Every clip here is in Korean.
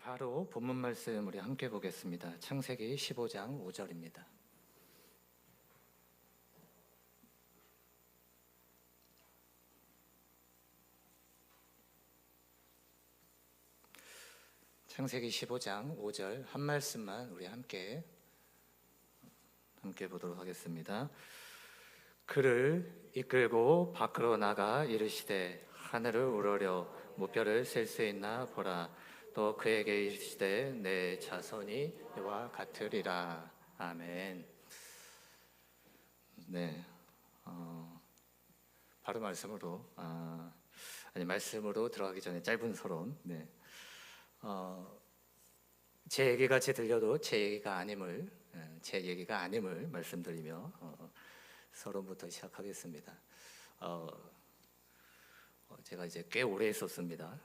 바로 본문 말씀 우리 함께 보겠습니다. 창세기 15장 5절입니다. 창세기 15장 5절 한 말씀만 우리 함께 보도록 하겠습니다. 그를 이끌고 밖으로 나가 이르시되 하늘을 우러려 무뼈를 셀 수 있나 보라. 또 그에게 이르시되 내 자손이 너와 같으리라. 아멘. 네, 바로 말씀으로 말씀으로 들어가기 전에 짧은 서론. 네, 제 얘기가 들려도 제 얘기가 아님을 말씀드리며 서론부터 시작하겠습니다. 제가 이제 꽤 오래 있었습니다.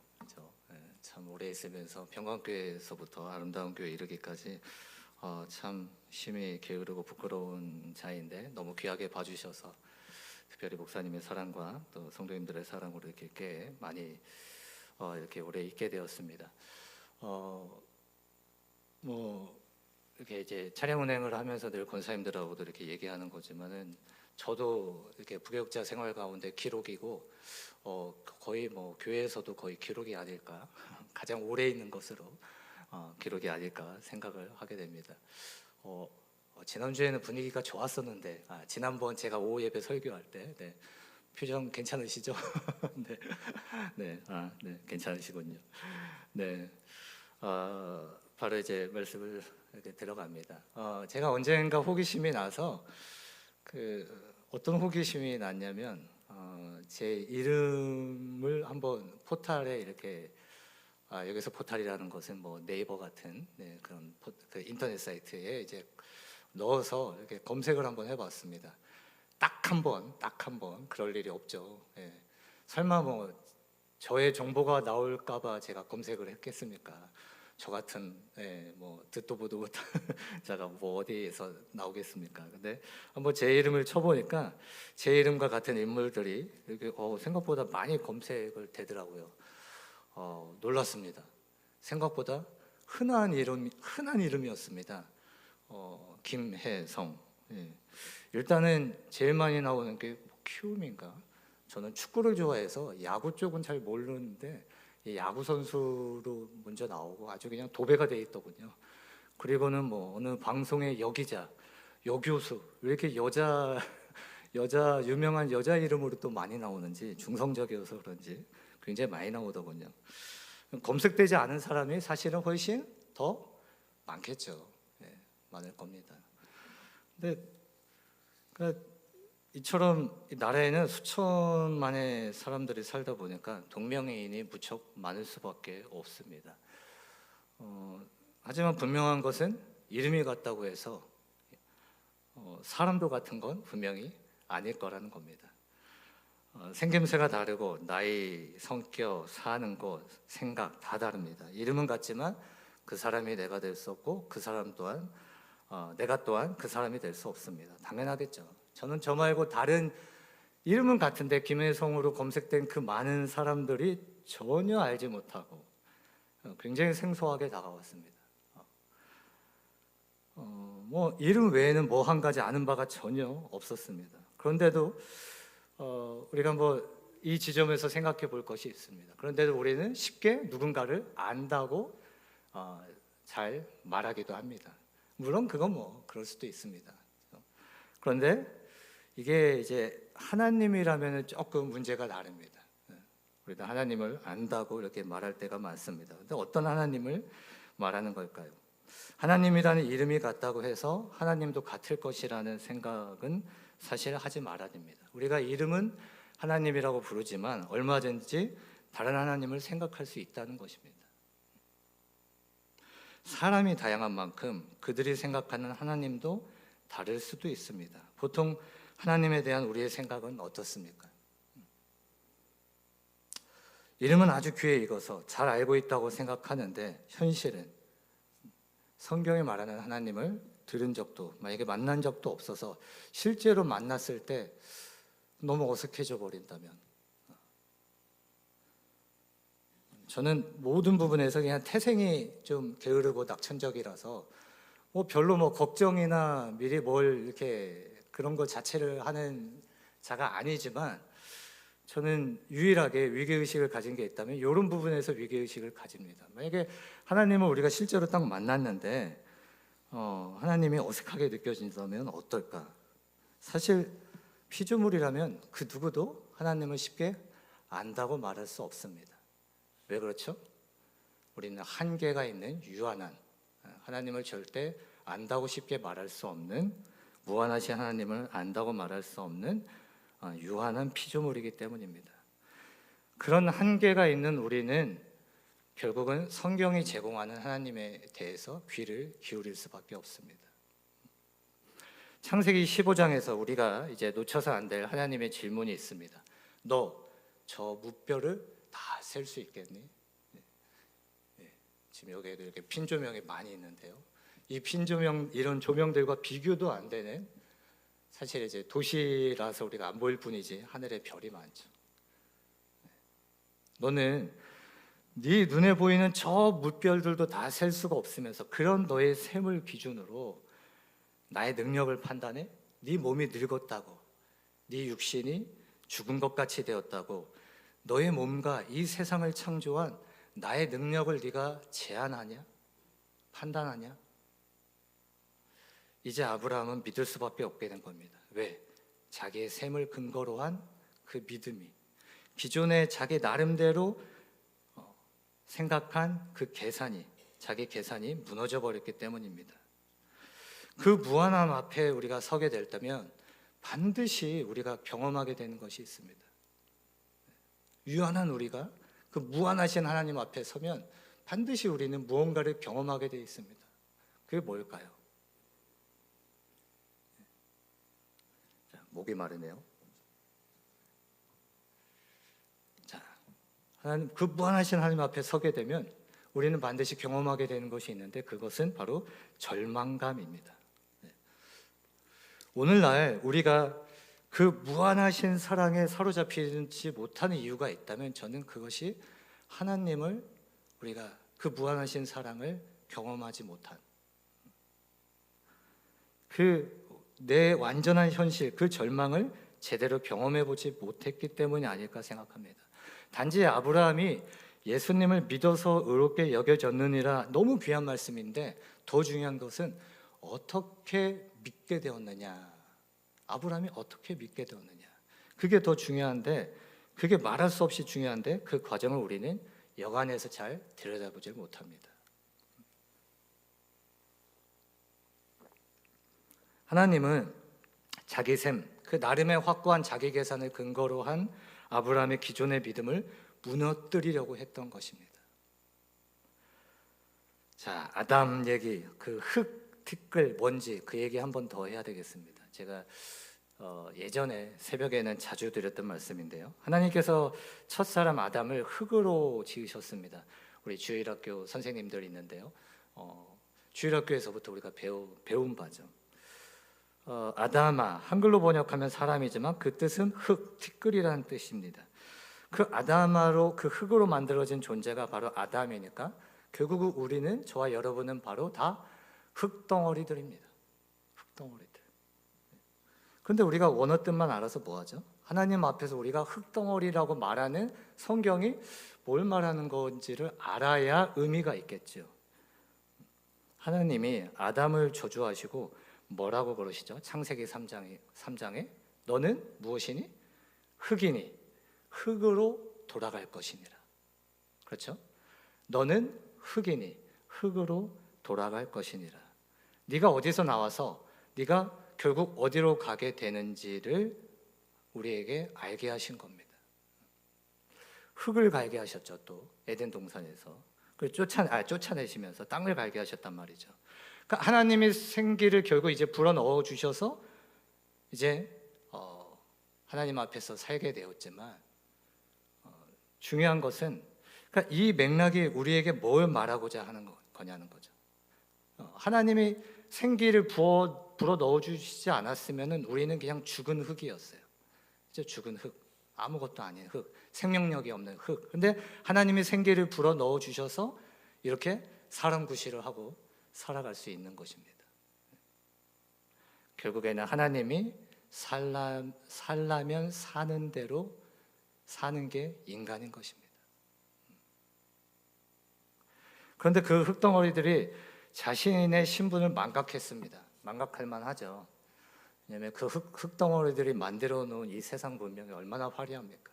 참 오래 있으면서 평강교회에서부터 아름다운 교회 이르기까지 참 힘이 게으르고 부끄러운 자인데 너무 귀하게 봐주셔서 특별히 목사님의 사랑과 또 성도님들의 사랑으로 이렇게 꽤 많이 이렇게 오래 있게 되었습니다. 이렇게 이제 차량 운행을 하면서 늘 권사님들하고도 이렇게 얘기하는 거지만은 저도 이렇게 부교육자 생활 가운데 기록이고 거의 교회에서도 거의 기록이 아닐까 가장 오래 있는 것으로 기록이 아닐까 생각을 하게 됩니다. 지난주에는 분위기가 좋았었는데 지난번 제가 오후 예배 설교할 때 표정 괜찮으시죠? 네, 괜찮으시군요. 네, 바로 이제 말씀을 이렇게 들어갑니다. 제가 언젠가 호기심이 나서 어떤 호기심이 났냐면 제 이름을 한번 포탈에 이렇게 여기서 포탈이라는 것은 네이버 같은 그런 그 인터넷 사이트에 이제 넣어서 이렇게 검색을 한번 해봤습니다. 딱 한 번 그럴 일이 없죠. 설마 저의 정보가 나올까봐 제가 검색을 했겠습니까? 저 같은 듣도 보도 못한 자가 어디에서 나오겠습니까? 근데 한번 제 이름을 쳐보니까 제 이름과 같은 인물들이 이렇게 생각보다 많이 검색을 되더라고요. 놀랐습니다. 생각보다 흔한 이름이었습니다. 김혜성. 일단은 제일 많이 나오는 게 키움인가? 저는 축구를 좋아해서 야구 쪽은 잘 모르는데 야구 선수로 먼저 나오고 아주 그냥 도배가 돼 있더군요. 그리고는 어느 방송의 여기자, 여교수 이렇게 유명한 여자 이름으로 또 많이 나오는지 중성적이어서 그런지 굉장히 많이 나오더군요. 검색되지 않은 사람이 사실은 훨씬 더 많겠죠. 많을 겁니다. 근데 이처럼 이 나라에는 수천만의 사람들이 살다 보니까 동명이인이 무척 많을 수밖에 없습니다. 하지만 분명한 것은 이름이 같다고 해서 사람도 같은 건 분명히 아닐 거라는 겁니다. 생김새가 다르고 나이, 성격, 사는 곳, 생각 다 다릅니다. 이름은 같지만 그 사람이 내가 될 수 없고 그 사람 또한 내가 또한 그 사람이 될 수 없습니다. 당연하겠죠. 저는 저 말고 다른 이름은 같은데 김혜성으로 검색된 그 많은 사람들이 전혀 알지 못하고 굉장히 생소하게 다가왔습니다. 이름 외에는 한 가지 아는 바가 전혀 없었습니다. 그런데도 우리가 이 지점에서 생각해 볼 것이 있습니다. 그런데도 우리는 쉽게 누군가를 안다고 잘 말하기도 합니다. 물론 그건 그럴 수도 있습니다. 그런데 이게 이제 하나님이라면 조금 문제가 다릅니다. 우리가 하나님을 안다고 이렇게 말할 때가 많습니다. 근데 어떤 하나님을 말하는 걸까요? 하나님이라는 이름이 같다고 해서 하나님도 같을 것이라는 생각은 사실 하지 말아야 됩니다. 우리가 이름은 하나님이라고 부르지만 얼마든지 다른 하나님을 생각할 수 있다는 것입니다. 사람이 다양한 만큼 그들이 생각하는 하나님도 다를 수도 있습니다. 보통 하나님에 대한 우리의 생각은 어떻습니까? 이름은 아주 귀에 익어서 잘 알고 있다고 생각하는데 현실은 성경이 말하는 하나님을 들은 적도 만약에 만난 적도 없어서 실제로 만났을 때 너무 어색해져 버린다면 저는 모든 부분에서 그냥 태생이 좀 게으르고 낙천적이라서 뭐 별로 뭐 걱정이나 미리 뭘 이렇게 그런 것 자체를 하는 자가 아니지만, 저는 유일하게 위기의식을 가진 게 있다면 이런 부분에서 위기의식을 가집니다. 만약에 하나님을 우리가 실제로 딱 만났는데 하나님이 어색하게 느껴진다면 어떨까? 사실 피조물이라면 그 누구도 하나님을 쉽게 안다고 말할 수 없습니다. 왜 그렇죠? 우리는 한계가 있는 유한한, 하나님을 절대 안다고 쉽게 말할 수 없는, 무한하신 하나님을 안다고 말할 수 없는 유한한 피조물이기 때문입니다. 그런 한계가 있는 우리는 결국은 성경이 제공하는 하나님에 대해서 귀를 기울일 수밖에 없습니다. 창세기 15장에서 우리가 이제 놓쳐서 안 될 하나님의 질문이 있습니다. 너 저 무뼈를 다 셀 수 있겠니? 지금 여기에도 이렇게 핀 조명이 많이 있는데요. 이 핀 조명, 이런 조명들과 비교도 안 되는, 사실 이제 도시라서 우리가 안 보일 뿐이지 하늘에 별이 많죠. 너는 네 눈에 보이는 저 물별들도 다 셀 수가 없으면서 그런 너의 셈을 기준으로 나의 능력을 판단해? 네 몸이 늙었다고, 네 육신이 죽은 것 같이 되었다고, 너의 몸과 이 세상을 창조한 나의 능력을 네가 제한하냐? 판단하냐? 이제 아브라함은 믿을 수밖에 없게 된 겁니다. 왜? 자기의 셈을 근거로 한 그 믿음이, 기존에 자기 나름대로 생각한 그 계산이, 자기 계산이 무너져 버렸기 때문입니다. 그 무한함 앞에 우리가 서게 된다면 반드시 우리가 경험하게 되는 것이 있습니다. 유한한 우리가 그 무한하신 하나님 앞에 서면 반드시 우리는 무언가를 경험하게 되어 있습니다. 그게 뭘까요? 자, 목이 마르네요. 자, 하나님, 그 무한하신 하나님 앞에 서게 되면 우리는 반드시 경험하게 되는 것이 있는데, 그것은 바로 절망감입니다. 오늘날 우리가 그 무한하신 사랑에 사로잡히지 못하는 이유가 있다면, 저는 그것이 하나님을, 우리가 그 무한하신 사랑을 경험하지 못한, 그 내 완전한 현실, 그 절망을 제대로 경험해 보지 못했기 때문이 아닐까 생각합니다. 단지 아브라함이 예수님을 믿어서 의롭게 여겨졌느니라, 너무 귀한 말씀인데 더 중요한 것은 어떻게 믿게 되었느냐, 아브라함이 어떻게 믿게 되었느냐, 그게 더 중요한데, 그게 말할 수 없이 중요한데 그 과정을 우리는 여간해서 잘 들여다보질 못합니다. 하나님은 자기 셈, 그 나름의 확고한 자기 계산을 근거로 한 아브라함의 기존의 믿음을 무너뜨리려고 했던 것입니다. 자, 아담 얘기, 그 흙, 티끌, 먼지, 그 얘기 한 번 더 해야 되겠습니다. 제가 예전에 새벽에는 자주 드렸던 말씀인데요. 하나님께서 첫사람 아담을 흙으로 지으셨습니다. 우리 주일학교 선생님들 있는데요. 주일학교에서부터 우리가 배운 바죠. 아담아, 한글로 번역하면 사람이지만 그 뜻은 흙, 티끌이라는 뜻입니다. 그 아담아로, 그 흙으로 만들어진 존재가 바로 아담이니까 결국 우리는, 저와 여러분은 바로 다 흙덩어리들입니다. 흙덩어리들. 그런데 우리가 원어 뜻만 알아서 뭐하죠? 하나님 앞에서 우리가 흙덩어리라고 말하는 성경이 뭘 말하는 건지를 알아야 의미가 있겠죠. 하나님이 아담을 저주하시고 뭐라고 그러시죠? 창세기 3장에 너는 무엇이니? 흙이니 흙으로 돌아갈 것이니라. 그렇죠? 너는 흙이니 흙으로 돌아갈 것이니라. 네가 어디서 나와서 네가 결국 어디로 가게 되는지를 우리에게 알게 하신 겁니다. 흙을 갈게 하셨죠. 또 에덴 동산에서 그걸 쫓아내시면서 땅을 갈게 하셨단 말이죠. 그러니까 하나님이 생기를 결국 이제 불어넣어 주셔서 이제 하나님 앞에서 살게 되었지만, 중요한 것은, 그러니까 이 맥락이 우리에게 뭘 말하고자 하는 거냐는 거죠. 하나님이 생기를 불어 넣어 주시지 않았으면 우리는 그냥 죽은 흙이었어요. 이제 죽은 흙, 아무것도 아닌 흙, 생명력이 없는 흙. 근데 하나님이 생기를 불어 넣어 주셔서 이렇게 사람 구실을 하고 살아갈 수 있는 것입니다. 결국에는 하나님이 살라면 사는 대로 사는 게 인간인 것입니다. 그런데 그 흙덩어리들이 자신의 신분을 망각했습니다. 망각할 만하죠. 왜냐하면 그 흙덩어리들이 만들어 놓은 이 세상 문명이 얼마나 화려합니까?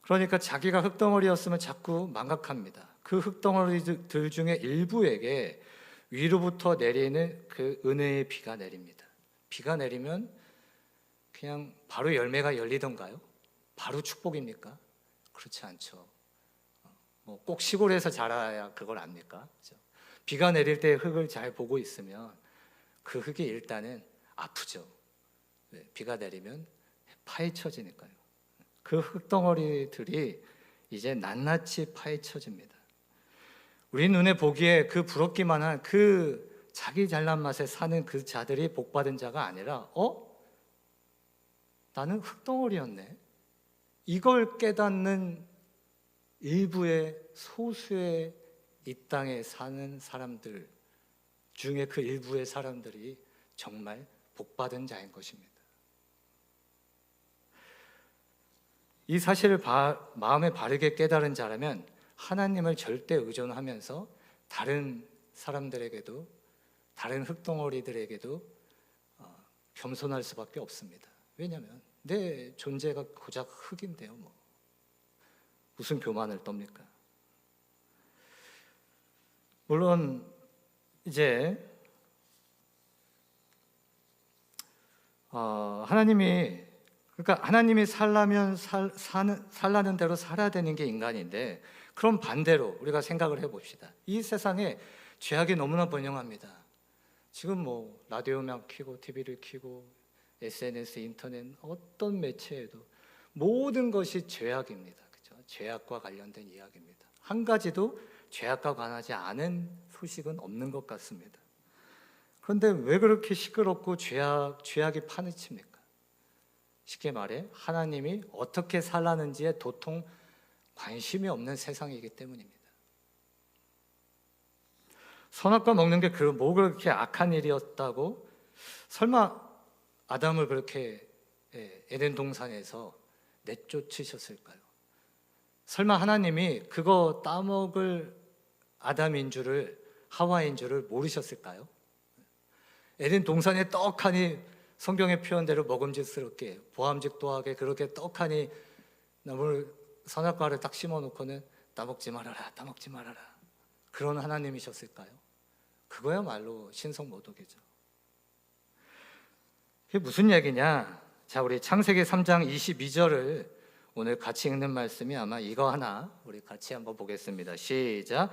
그러니까 자기가 흙덩어리였으면 자꾸 망각합니다. 그 흙덩어리들 중에 일부에게 위로부터 내리는 그 은혜의 비가 내립니다. 비가 내리면 그냥 바로 열매가 열리던가요? 바로 축복입니까? 그렇지 않죠. 뭐 꼭 시골에서 자라야 그걸 압니까? 그렇죠? 비가 내릴 때 흙을 잘 보고 있으면 그 흙이 일단은 아프죠. 네, 비가 내리면 파헤쳐지니까요. 그 흙덩어리들이 이제 낱낱이 파헤쳐집니다. 우리 눈에 보기에 그 부럽기만 한 그 자기 잘난 맛에 사는 그 자들이 복받은 자가 아니라 나는 흙덩어리였네. 이걸 깨닫는 일부의 소수의 이 땅에 사는 사람들 중에 그 일부의 사람들이 정말 복받은 자인 것입니다. 이 사실을 마음에 바르게 깨달은 자라면 하나님을 절대 의존하면서 다른 사람들에게도 다른 흙덩어리들에게도 겸손할 수밖에 없습니다. 왜냐하면 내 존재가 고작 흙인데요. 무슨 교만을 떱니까? 물론 이제 하나님이 살라는 대로 살아야 되는 게 인간인데, 그럼 반대로 우리가 생각을 해봅시다. 이 세상에 죄악이 너무나 번영합니다. 지금 라디오만 켜고 TV를 켜고 SNS, 인터넷 어떤 매체에도 모든 것이 죄악입니다. 그렇죠? 죄악과 관련된 이야기입니다. 한 가지도 죄악과 관하지 않은 소식은 없는 것 같습니다. 그런데 왜 그렇게 시끄럽고 죄악이 파헤칩니까? 쉽게 말해 하나님이 어떻게 살라는지에 도통 관심이 없는 세상이기 때문입니다. 선악과 먹는 게 뭐 그렇게 악한 일이었다고 설마 아담을 그렇게 에덴 동산에서 내쫓으셨을까요? 설마 하나님이 그거 따먹을 아담인 줄을, 하와인 줄을 모르셨을까요? 에덴 동산에 떡하니 성경의 표현대로 먹음직스럽게 보암직도하게 그렇게 떡하니 나물 선악과를 딱 심어놓고는 따먹지 말아라, 따먹지 말아라, 그런 하나님이셨을까요? 그거야말로 신성모독이죠. 그게 무슨 얘기냐? 자, 우리 창세기 3장 22절을 오늘 같이 읽는 말씀이 아마 이거 하나 우리 같이 한번 보겠습니다. 시작.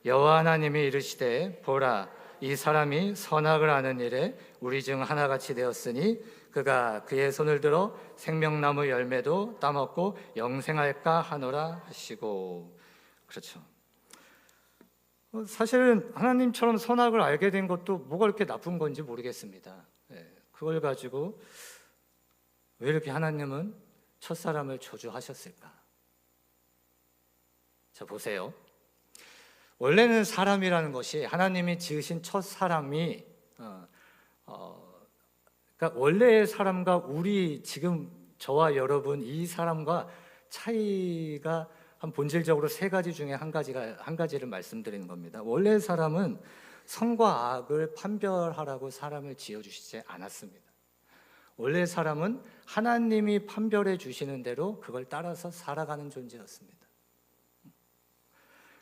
여호와 하나님이 이르시되 보라, 이 사람이 선악을 아는 일에 우리 중 하나같이 되었으니 그가 그의 손을 들어 생명나무 열매도 따먹고 영생할까 하노라 하시고. 그렇죠. 사실은 하나님처럼 선악을 알게 된 것도 뭐가 그렇게 나쁜 건지 모르겠습니다. 그걸 가지고 왜 이렇게 하나님은 첫사람을 저주하셨을까? 자, 보세요. 원래는 사람이라는 것이 하나님이 지으신 첫 사람이 그러니까 원래의 사람과 우리 지금 저와 여러분 이 사람과 차이가 한 본질적으로 세 가지 중에 한 가지를 말씀드리는 겁니다. 원래 사람은 선과 악을 판별하라고 사람을 지어주시지 않았습니다. 원래 사람은 하나님이 판별해 주시는 대로 그걸 따라서 살아가는 존재였습니다.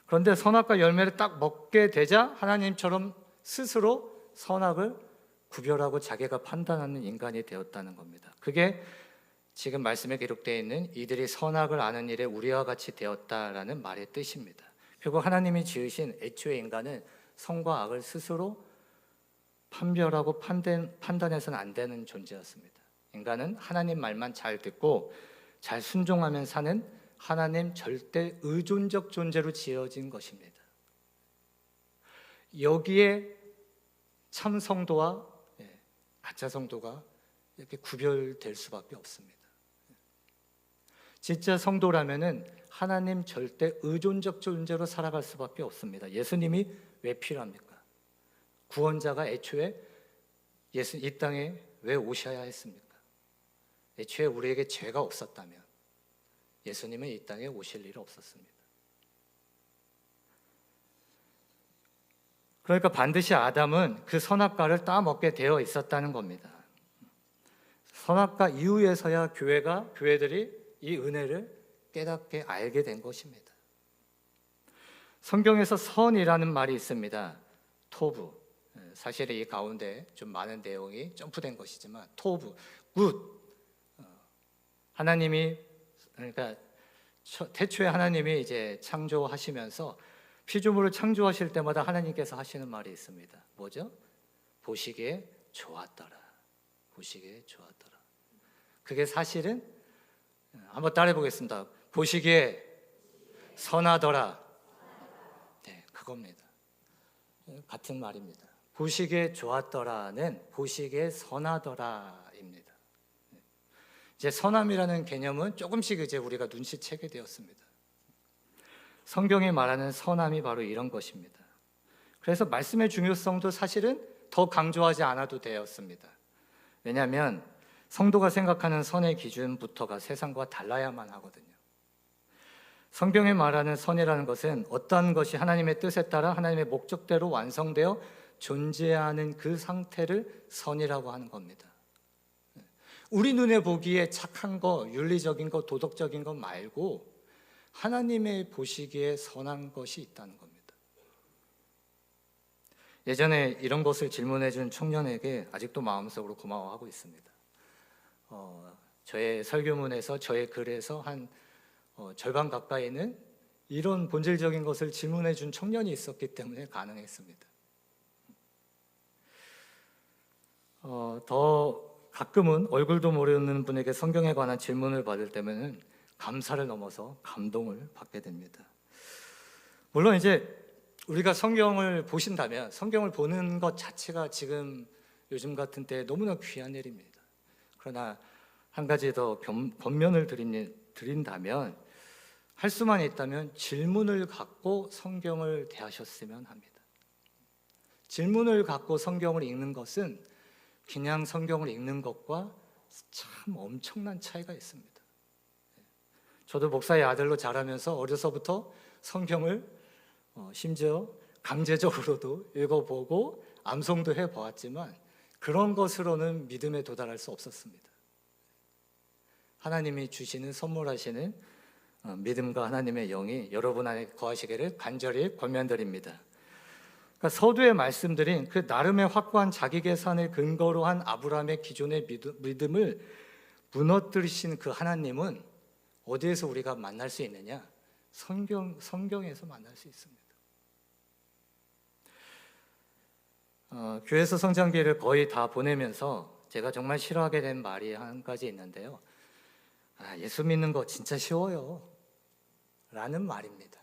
그런데 선악과 열매를 딱 먹게 되자 하나님처럼 스스로 선악을 구별하고 자기가 판단하는 인간이 되었다는 겁니다. 그게 지금 말씀에 기록되어 있는 이들이 선악을 아는 일에 우리와 같이 되었다라는 말의 뜻입니다. 결국 하나님이 지으신 애초의 인간은 선과 악을 스스로 판별하고 판단해서는 안 되는 존재였습니다. 인간은 하나님 말만 잘 듣고 잘 순종하면 사는 하나님 절대 의존적 존재로 지어진 것입니다. 여기에 참 성도와 가짜 성도가 이렇게 구별될 수밖에 없습니다. 진짜 성도라면은 하나님 절대 의존적 존재로 살아갈 수밖에 없습니다. 예수님이 왜 필요합니까? 구원자가 애초에 이 땅에 왜 오셔야 했습니까? 애초에 우리에게 죄가 없었다면 예수님은 이 땅에 오실 일이 없었습니다. 그러니까 반드시 아담은 그 선악과를 따먹게 되어 있었다는 겁니다. 선악과 이후에서야 교회들이 이 은혜를 깨닫게 알게 된 것입니다. 성경에서 선이라는 말이 있습니다. 토부. 사실 이 가운데 좀 많은 내용이 점프된 것이지만 토부, 굿. 하나님이 그러니까 태초에 하나님이 이제 창조하시면서 피조물을 창조하실 때마다 하나님께서 하시는 말이 있습니다. 뭐죠? 보시기에 좋았더라. 보시기에 좋았더라. 그게 사실은 한번 따라해 보겠습니다. 보시기에 선하더라. 네, 그겁니다. 같은 말입니다. 보시기에 좋았더라는 보시기에 선하더라입니다. 이제 선함이라는 개념은 조금씩 이제 우리가 눈치채게 되었습니다. 성경이 말하는 선함이 바로 이런 것입니다. 그래서 말씀의 중요성도 사실은 더 강조하지 않아도 되었습니다. 왜냐하면 성도가 생각하는 선의 기준부터가 세상과 달라야만 하거든요. 성경이 말하는 선이라는 것은 어떠한 것이 하나님의 뜻에 따라 하나님의 목적대로 완성되어 존재하는 그 상태를 선이라고 하는 겁니다. 우리 눈에 보기에 착한 거, 윤리적인 거, 도덕적인 것 말고 하나님의 보시기에 선한 것이 있다는 겁니다. 예전에 이런 것을 질문해 준 청년에게 아직도 마음속으로 고마워하고 있습니다. 저의 설교문에서 저의 글에서 한 절반 가까이는 이런 본질적인 것을 질문해 준 청년이 있었기 때문에 가능했습니다. 더 가끔은 얼굴도 모르는 분에게 성경에 관한 질문을 받을 때면은 감사를 넘어서 감동을 받게 됩니다. 물론 이제 우리가 성경을 보신다면 성경을 보는 것 자체가 지금 요즘 같은 때에 너무나 귀한 일입니다. 그러나 한 가지 더 권면을 드린다면 할 수만 있다면 질문을 갖고 성경을 대하셨으면 합니다. 질문을 갖고 성경을 읽는 것은 그냥 성경을 읽는 것과 참 엄청난 차이가 있습니다. 저도 목사의 아들로 자라면서 어려서부터 성경을 심지어 강제적으로도 읽어보고 암송도 해보았지만 그런 것으로는 믿음에 도달할 수 없었습니다. 하나님이 주시는 선물하시는 믿음과 하나님의 영이 여러분 안에 거하시기를 간절히 권면드립니다. 그러니까 서두에 말씀드린 그 나름의 확고한 자기 계산을 근거로 한 아브라함의 기존의 믿음을 무너뜨리신 그 하나님은 어디에서 우리가 만날 수 있느냐? 성경에서 만날 수 있습니다. 교회에서 성장기를 거의 다 보내면서 제가 정말 싫어하게 된 말이 한 가지 있는데요. 예수 믿는 거 진짜 쉬워요 라는 말입니다.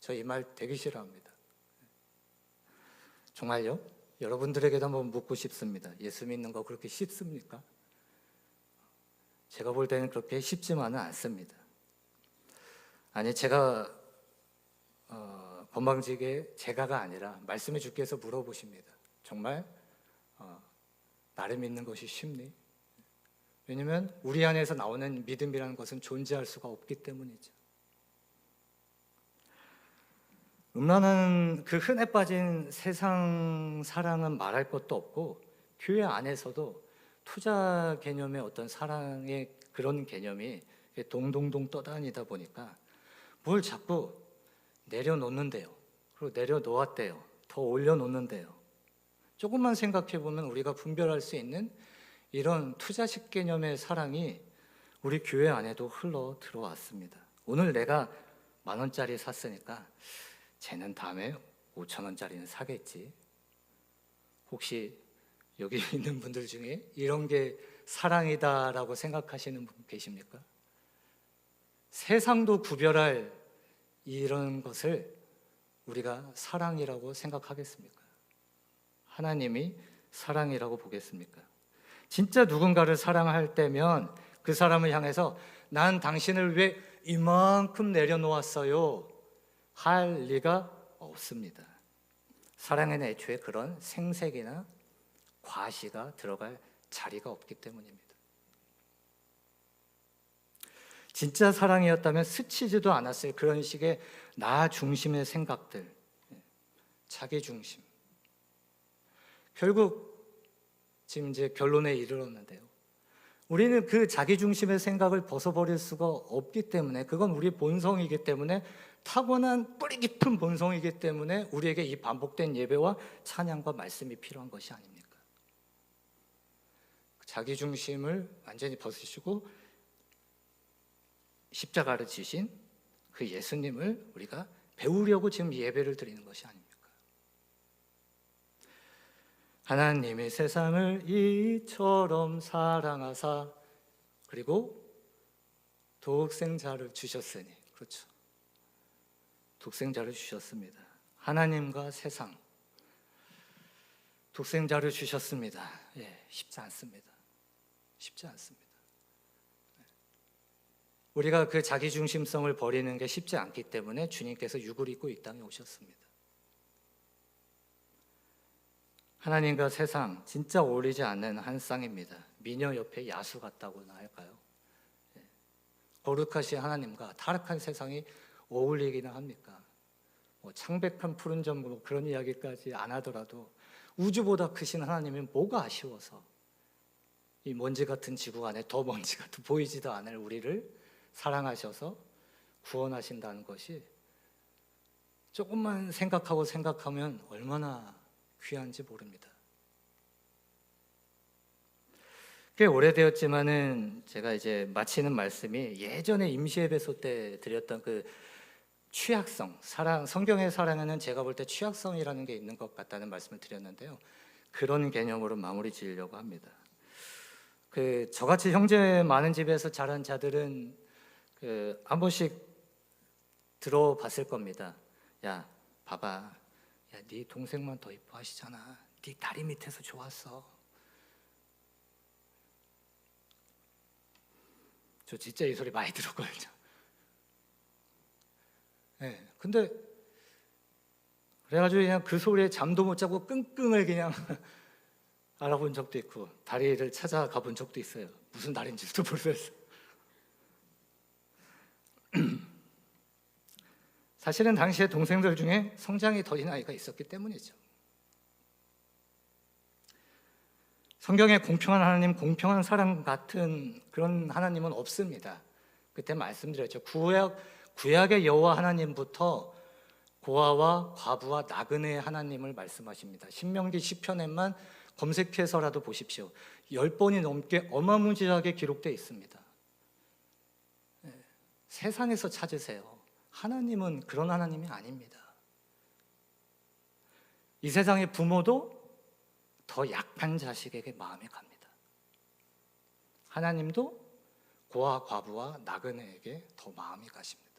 저 이 말 되게 싫어합니다. 정말요? 여러분들에게도 한번 묻고 싶습니다. 예수 믿는 거 그렇게 쉽습니까? 제가 볼 때는 그렇게 쉽지만은 않습니다. 아니 제가 건방지게 제가가 아니라 말씀해 주께서 물어보십니다. 정말 나를 믿는 것이 쉽니? 왜냐하면 우리 안에서 나오는 믿음이라는 것은 존재할 수가 없기 때문이죠. 음란한 그 흔해 빠진 세상 사랑은 말할 것도 없고 교회 안에서도 투자 개념의 어떤 사랑의 그런 개념이 동동동 떠다니다 보니까 뭘 자꾸 내려놓는데요. 그리고 내려놓았대요. 더 올려놓는데요. 조금만 생각해 보면 우리가 분별할 수 있는 이런 투자식 개념의 사랑이 우리 교회 안에도 흘러 들어왔습니다. 오늘 내가 10,000원짜리 샀으니까 쟤는 다음에 5,000원짜리는 사겠지. 혹시 여기 있는 분들 중에 이런 게 사랑이다라고 생각하시는 분 계십니까? 세상도 구별할 이런 것을 우리가 사랑이라고 생각하겠습니까? 하나님이 사랑이라고 보겠습니까? 진짜 누군가를 사랑할 때면 그 사람을 향해서 난 당신을 왜 이만큼 내려놓았어요 할 리가 없습니다. 사랑에는 애초에 그런 생색이나 과시가 들어갈 자리가 없기 때문입니다. 진짜 사랑이었다면 스치지도 않았을 그런 식의 나 중심의 생각들, 자기 중심. 결국 지금 이제 결론에 이르렀는데요. 우리는 그 자기 중심의 생각을 벗어버릴 수가 없기 때문에, 그건 우리 본성이기 때문에, 타고난 뿌리 깊은 본성이기 때문에 우리에게 이 반복된 예배와 찬양과 말씀이 필요한 것이 아닙니까? 자기 중심을 완전히 벗으시고 십자가를 지신 그 예수님을 우리가 배우려고 지금 예배를 드리는 것이 아닙니까? 하나님이 세상을 이처럼 사랑하사, 그리고 독생자를 주셨으니, 그렇죠, 독생자를 주셨습니다. 하나님과 세상, 독생자를 주셨습니다. 쉽지 않습니다. 쉽지 않습니다. 우리가 그 자기 중심성을 버리는 게 쉽지 않기 때문에 주님께서 육을 입고 이 땅에 오셨습니다. 하나님과 세상, 진짜 어울리지 않는 한 쌍입니다. 미녀 옆에 야수 같다고나 할까요? 거룩하신 하나님과 타락한 세상이 어울리기는 합니까? 창백한 푸른 전부 그런 이야기까지 안 하더라도 우주보다 크신 하나님은 뭐가 아쉬워서 이 먼지 같은 지구 안에 더 먼지가 보이지도 않을 우리를 사랑하셔서 구원하신다는 것이 조금만 생각하면 얼마나 귀한지 모릅니다. 꽤 오래되었지만은 제가 이제 마치는 말씀이 예전에 임시예배소 때 드렸던 그 취약성, 사랑, 성경의 사랑에는 제가 볼 때 취약성이라는 게 있는 것 같다는 말씀을 드렸는데요. 그런 개념으로 마무리 지으려고 합니다. 저같이 형제 많은 집에서 자란 자들은 한 번씩 들어봤을 겁니다. 야, 봐봐. 야, 네 동생만 더 이뻐하시잖아. 네 다리 밑에서 좋았어. 저 진짜 이 소리 많이 들었거든요. 근데 그래가지고 그냥 그 소리에 잠도 못 자고 끙끙을 그냥 알아본 적도 있고 다리를 찾아가 본 적도 있어요. 무슨 다리인지도 모르겠어요. 사실은 당시에 동생들 중에 성장이 더딘 아이가 있었기 때문이죠. 성경에 공평한 하나님, 공평한 사랑 같은 그런 하나님은 없습니다. 그때 말씀드렸죠. 구약의 여호와 하나님부터 고아와 과부와 나그네의 하나님을 말씀하십니다. 신명기 시편에만 검색해서라도 보십시오. 10번이 넘게 어마무지하게 기록되어 있습니다. 세상에서 찾으세요. 하나님은 그런 하나님이 아닙니다. 이 세상의 부모도 더 약한 자식에게 마음이 갑니다. 하나님도 고아, 과부와 나그네에게 더 마음이 가십니다.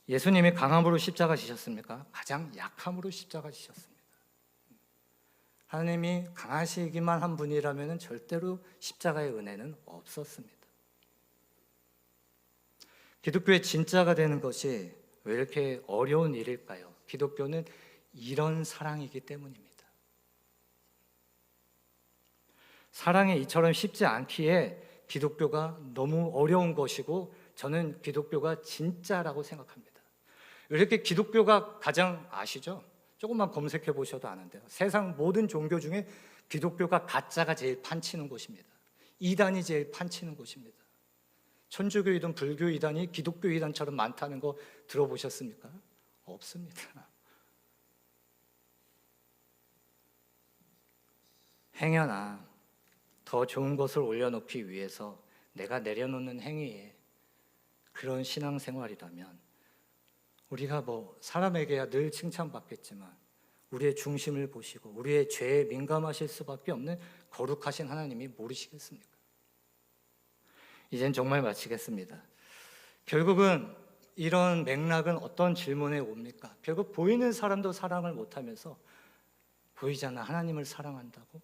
예수님이 강함으로 십자가 지셨습니까? 가장 약함으로 십자가 지셨습니다. 하나님이 강하시기만 한 분이라면 절대로 십자가의 은혜는 없었습니다. 기독교의 진짜가 되는 것이 왜 이렇게 어려운 일일까요? 기독교는 이런 사랑이기 때문입니다. 사랑이 이처럼 쉽지 않기에 기독교가 너무 어려운 것이고 저는 기독교가 진짜라고 생각합니다. 이렇게 기독교가 가장 아시죠? 조금만 검색해 보셔도 아는데요. 세상 모든 종교 중에 기독교가 가짜가 제일 판치는 곳입니다. 이단이 제일 판치는 곳입니다. 천주교 이단, 불교 이단이 기독교 이단처럼 많다는 거 들어보셨습니까? 없습니다. 행여나 더 좋은 것을 올려놓기 위해서 내가 내려놓는 행위에 그런 신앙생활이라면 우리가 사람에게야 늘 칭찬받겠지만 우리의 중심을 보시고 우리의 죄에 민감하실 수밖에 없는 거룩하신 하나님이 모르시겠습니까? 이젠 정말 마치겠습니다. 결국은 이런 맥락은 어떤 질문에 옵니까? 결국 보이는 사람도 사랑을 못하면서 보이지 않는 하나님을 사랑한다고?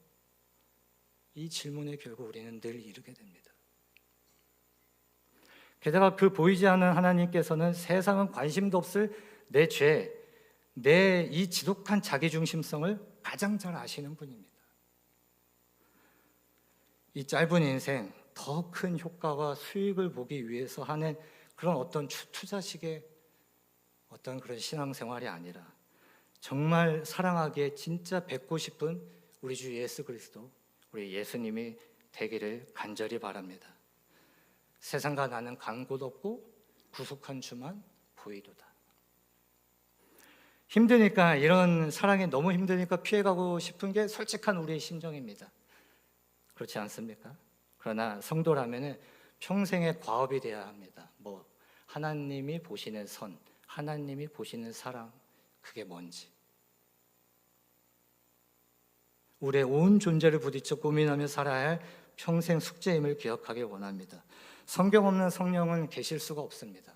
이 질문에 결국 우리는 늘 이르게 됩니다. 게다가 그 보이지 않는 하나님께서는 세상은 관심도 없을 내 죄, 내 이 지독한 자기중심성을 가장 잘 아시는 분입니다. 이 짧은 인생, 더 큰 효과와 수익을 보기 위해서 하는 그런 어떤 투자식의 어떤 그런 신앙생활이 아니라 정말 사랑하기에 진짜 뵙고 싶은 우리 주 예수 그리스도, 우리 예수님이 되기를 간절히 바랍니다. 세상과 나는 간 곳 없고 구속한 주만 보이도다. 힘드니까, 이런 사랑이 너무 힘드니까 피해가고 싶은 게 솔직한 우리의 심정입니다. 그렇지 않습니까? 그러나 성도라면은 평생의 과업이 되어야 합니다. 하나님이 보시는 선, 하나님이 보시는 사랑, 그게 뭔지. 우리의 온 존재를 부딪혀 고민하며 살아야 할 평생 숙제임을 기억하길 원합니다. 성경 없는 성령은 계실 수가 없습니다.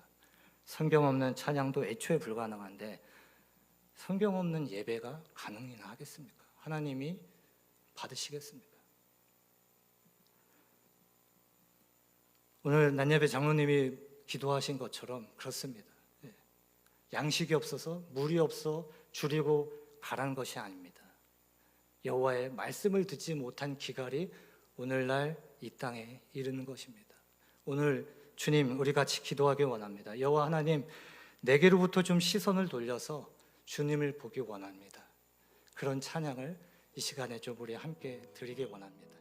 성경 없는 찬양도 애초에 불가능한데 성경 없는 예배가 가능이나 하겠습니까? 하나님이 받으시겠습니까? 오늘 낮예배 장로님이 기도하신 것처럼 그렇습니다. 양식이 없어서 물이 없어 줄이고 가란 것이 아닙니다. 여호와의 말씀을 듣지 못한 기갈이 오늘날 이 땅에 이르는 것입니다. 오늘 주님, 우리 같이 기도하기 원합니다. 여호와 하나님, 내게로부터 좀 시선을 돌려서 주님을 보기 원합니다. 그런 찬양을 이 시간에 좀 우리 함께 드리기 원합니다.